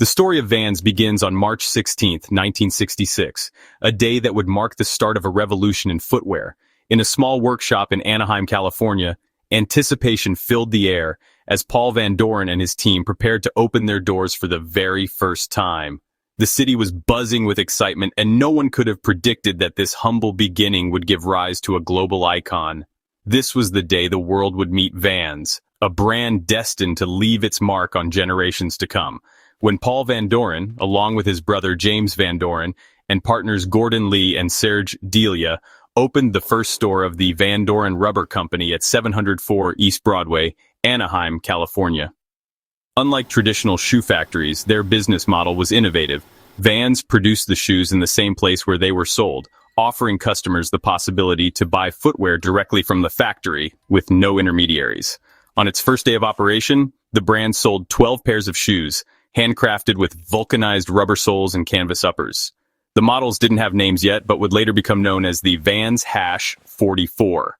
The story of Vans begins on March 16, 1966, a day that would mark the start of a revolution in footwear. In a small workshop in Anaheim, California, anticipation filled the air as Paul Van Doren and his team prepared to open their doors for the very first time. The city was buzzing with excitement, and no one could have predicted that this humble beginning would give rise to a global icon. This was the day the world would meet Vans, a brand destined to leave its mark on generations to come. When Paul Van Doren, along with his brother James Van Doren, and partners Gordon Lee and Serge Delia, opened the first store of the Van Doren Rubber Company at 704 East Broadway, Anaheim, California. Unlike traditional shoe factories, their business model was innovative. Vans produced the shoes in the same place where they were sold, offering customers the possibility to buy footwear directly from the factory with no intermediaries. On its first day of operation, the brand sold 12 pairs of shoes, handcrafted with vulcanized rubber soles and canvas uppers. The models didn't have names yet, but would later become known as the Vans Hash 44,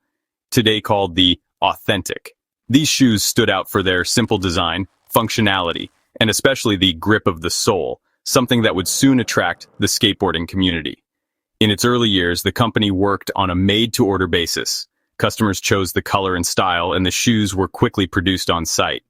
today called the Authentic. These shoes stood out for their simple design, functionality, and especially the grip of the sole, something that would soon attract the skateboarding community. In its early years, the company worked on a made-to-order basis. Customers chose the color and style, and the shoes were quickly produced on site.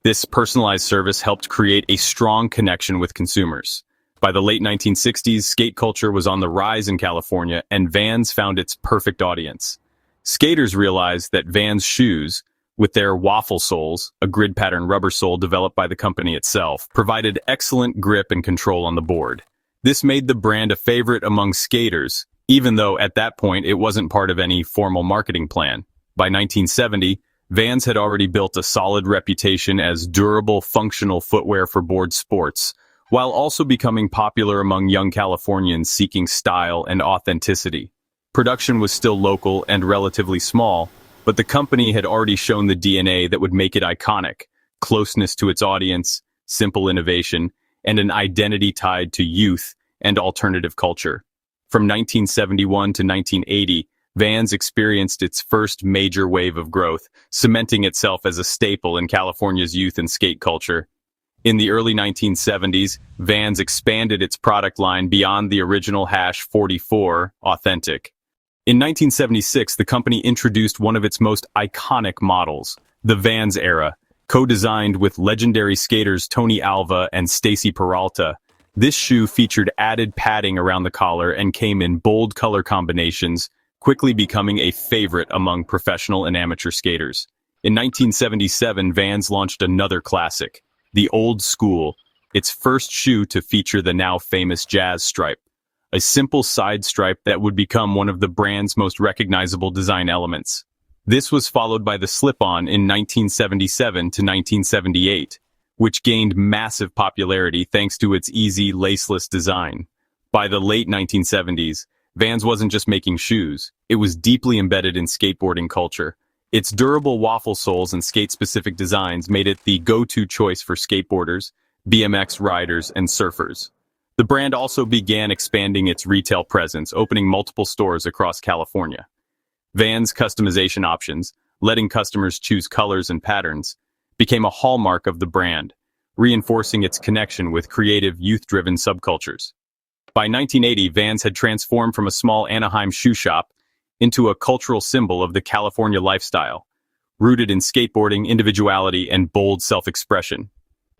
This personalized service helped create a strong connection with consumers. By the late 1960s, skate culture was on the rise in California, and Vans found its perfect audience. Skaters realized that Vans shoes, with their waffle soles, a grid pattern rubber sole developed by the company itself, provided excellent grip and control on the board. This made the brand a favorite among skaters, even though at that point it wasn't part of any formal marketing plan. By 1970, Vans had already built a solid reputation as durable, functional footwear for board sports, while also becoming popular among young Californians seeking style and authenticity. Production was still local and relatively small, but the company had already shown the DNA that would make it iconic: closeness to its audience, simple innovation, and an identity tied to youth and alternative culture. From 1971 to 1980, Vans experienced its first major wave of growth, cementing itself as a staple in California's youth and skate culture. In the early 1970s, Vans expanded its product line beyond the original Hash 44 Authentic. In 1976, the company introduced one of its most iconic models, the Vans Era, co-designed with legendary skaters Tony Alva and Stacy Peralta. This shoe featured added padding around the collar and came in bold color combinations, quickly becoming a favorite among professional and amateur skaters. In 1977, Vans launched another classic, the Old School, its first shoe to feature the now famous jazz stripe, a simple side stripe that would become one of the brand's most recognizable design elements. This was followed by the slip-on in 1977 to 1978, which gained massive popularity thanks to its easy, laceless design. By the late 1970s, Vans wasn't just making shoes, it was deeply embedded in skateboarding culture. Its durable waffle soles and skate-specific designs made it the go-to choice for skateboarders, BMX riders, and surfers. The brand also began expanding its retail presence, opening multiple stores across California. Vans' customization options, letting customers choose colors and patterns, became a hallmark of the brand, reinforcing its connection with creative, youth-driven subcultures. By 1980, Vans had transformed from a small Anaheim shoe shop into a cultural symbol of the California lifestyle, rooted in skateboarding, individuality, and bold self-expression.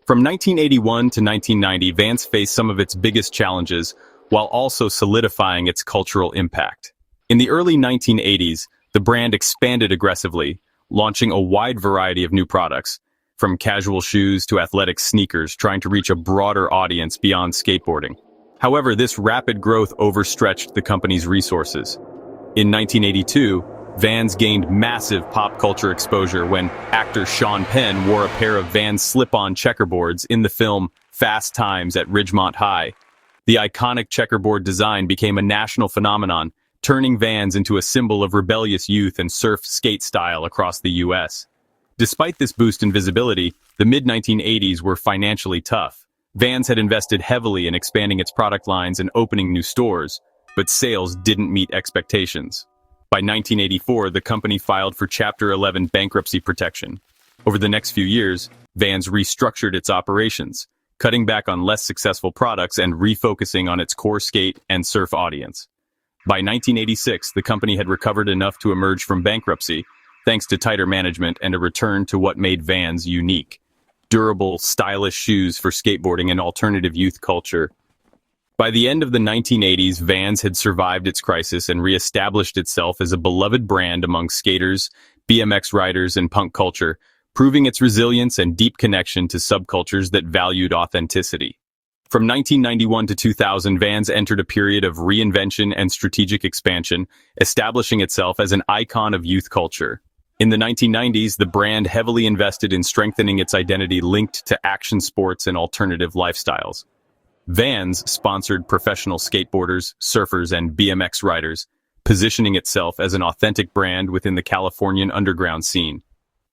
From 1981 to 1990, Vans faced some of its biggest challenges while also solidifying its cultural impact. In the early 1980s, the brand expanded aggressively, launching a wide variety of new products, from casual shoes to athletic sneakers, trying to reach a broader audience beyond skateboarding. However, this rapid growth overstretched the company's resources. In 1982, Vans gained massive pop culture exposure when actor Sean Penn wore a pair of Vans slip-on checkerboards in the film Fast Times at Ridgemont High. The iconic checkerboard design became a national phenomenon, turning Vans into a symbol of rebellious youth and surf skate style across the U.S. Despite this boost in visibility, the mid-1980s were financially tough. Vans had invested heavily in expanding its product lines and opening new stores, but sales didn't meet expectations. By 1984, the company filed for Chapter 11 bankruptcy protection. Over the next few years, Vans restructured its operations, cutting back on less successful products and refocusing on its core skate and surf audience. By 1986, the company had recovered enough to emerge from bankruptcy, thanks to tighter management and a return to what made Vans unique: durable, stylish shoes for skateboarding and alternative youth culture. By the end of the 1980s, Vans had survived its crisis and re-established itself as a beloved brand among skaters, BMX riders, and punk culture, proving its resilience and deep connection to subcultures that valued authenticity. From 1991 to 2000, Vans entered a period of reinvention and strategic expansion, establishing itself as an icon of youth culture. In the 1990s, the brand heavily invested in strengthening its identity linked to action sports and alternative lifestyles. Vans sponsored professional skateboarders, surfers, and BMX riders, positioning itself as an authentic brand within the Californian underground scene.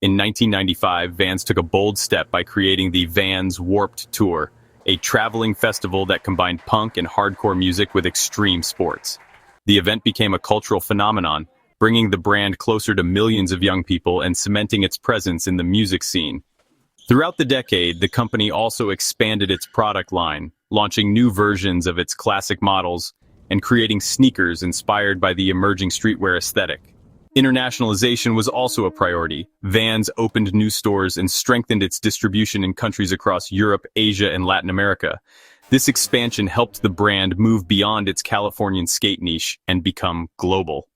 In 1995, Vans took a bold step by creating the Vans Warped Tour, a traveling festival that combined punk and hardcore music with extreme sports. The event became a cultural phenomenon, bringing the brand closer to millions of young people and cementing its presence in the music scene. Throughout the decade, the company also expanded its product line, launching new versions of its classic models and creating sneakers inspired by the emerging streetwear aesthetic. Internationalization was also a priority. Vans opened new stores and strengthened its distribution in countries across Europe, Asia, and Latin America. This expansion helped the brand move beyond its Californian skate niche and become global.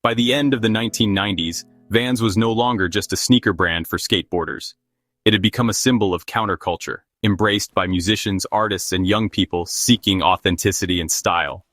By the end of the 1990s, Vans was no longer just a sneaker brand for skateboarders. It had become a symbol of counterculture, embraced by musicians, artists, and young people seeking authenticity and style.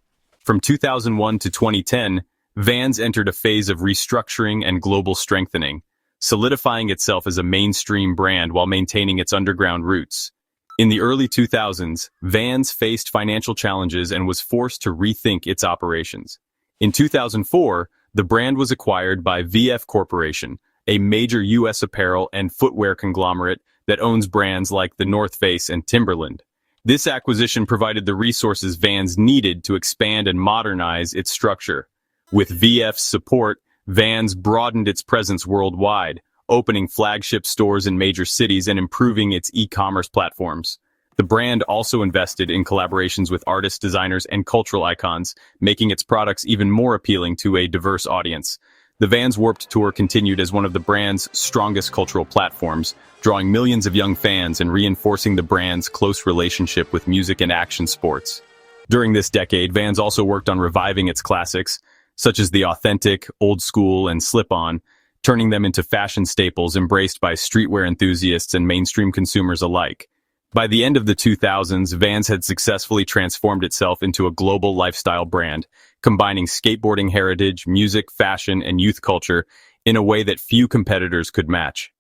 From 2001 to 2010, Vans entered a phase of restructuring and global strengthening, solidifying itself as a mainstream brand while maintaining its underground roots. In the early 2000s, Vans faced financial challenges and was forced to rethink its operations. In 2004, the brand was acquired by VF Corporation, a major U.S. apparel and footwear conglomerate that owns brands like The North Face and Timberland. This acquisition provided the resources Vans needed to expand and modernize its structure. With VF's support, Vans broadened its presence worldwide, opening flagship stores in major cities and improving its e-commerce platforms. The brand also invested in collaborations with artists, designers, and cultural icons, making its products even more appealing to a diverse audience. The Vans Warped Tour continued as one of the brand's strongest cultural platforms, drawing millions of young fans and reinforcing the brand's close relationship with music and action sports. During this decade, Vans also worked on reviving its classics, such as the authentic, old school, and slip-on, turning them into fashion staples embraced by streetwear enthusiasts and mainstream consumers alike. By the end of the 2000s, Vans had successfully transformed itself into a global lifestyle brand, combining skateboarding heritage, music, fashion, and youth culture in a way that few competitors could match.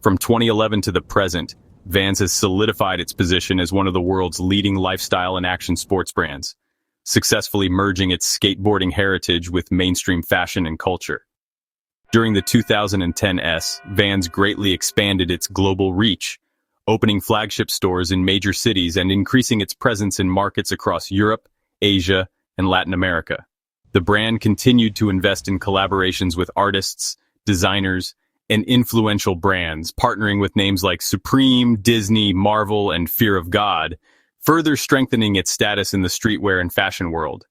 From 2011 to the present, Vans has solidified its position as one of the world's leading lifestyle and action sports brands, successfully merging its skateboarding heritage with mainstream fashion and culture. During the 2010s, Vans greatly expanded its global reach, opening flagship stores in major cities and increasing its presence in markets across Europe, Asia, and Latin America. The brand continued to invest in collaborations with artists, designers, and influential brands, partnering with names like Supreme, Disney, Marvel, and Fear of God, further strengthening its status in the streetwear and fashion world.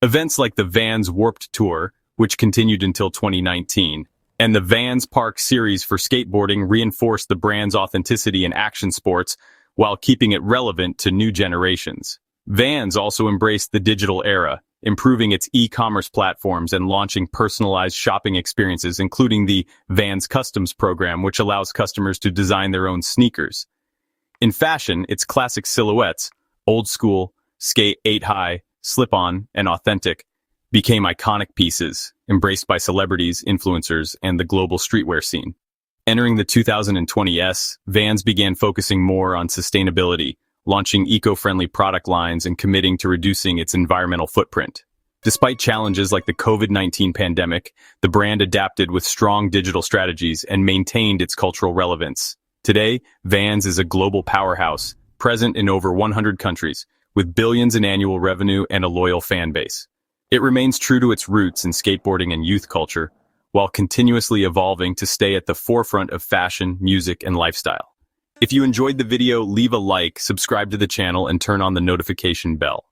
Events like the Vans Warped Tour, which continued until 2019, and the Vans Park series for skateboarding reinforced the brand's authenticity in action sports while keeping it relevant to new generations. Vans also embraced the digital era, improving its e-commerce platforms and launching personalized shopping experiences, including the Vans Customs program, which allows customers to design their own sneakers. In fashion, its classic silhouettes, old school, skate 8 high, slip-on, and authentic, became iconic pieces, embraced by celebrities, influencers, and the global streetwear scene. Entering the 2020s, Vans began focusing more on sustainability, launching eco-friendly product lines and committing to reducing its environmental footprint. Despite challenges like the COVID-19 pandemic, the brand adapted with strong digital strategies and maintained its cultural relevance. Today, Vans is a global powerhouse, present in over 100 countries, with billions in annual revenue and a loyal fan base. It remains true to its roots in skateboarding and youth culture, while continuously evolving to stay at the forefront of fashion, music, and lifestyle. If you enjoyed the video, leave a like, subscribe to the channel, and turn on the notification bell.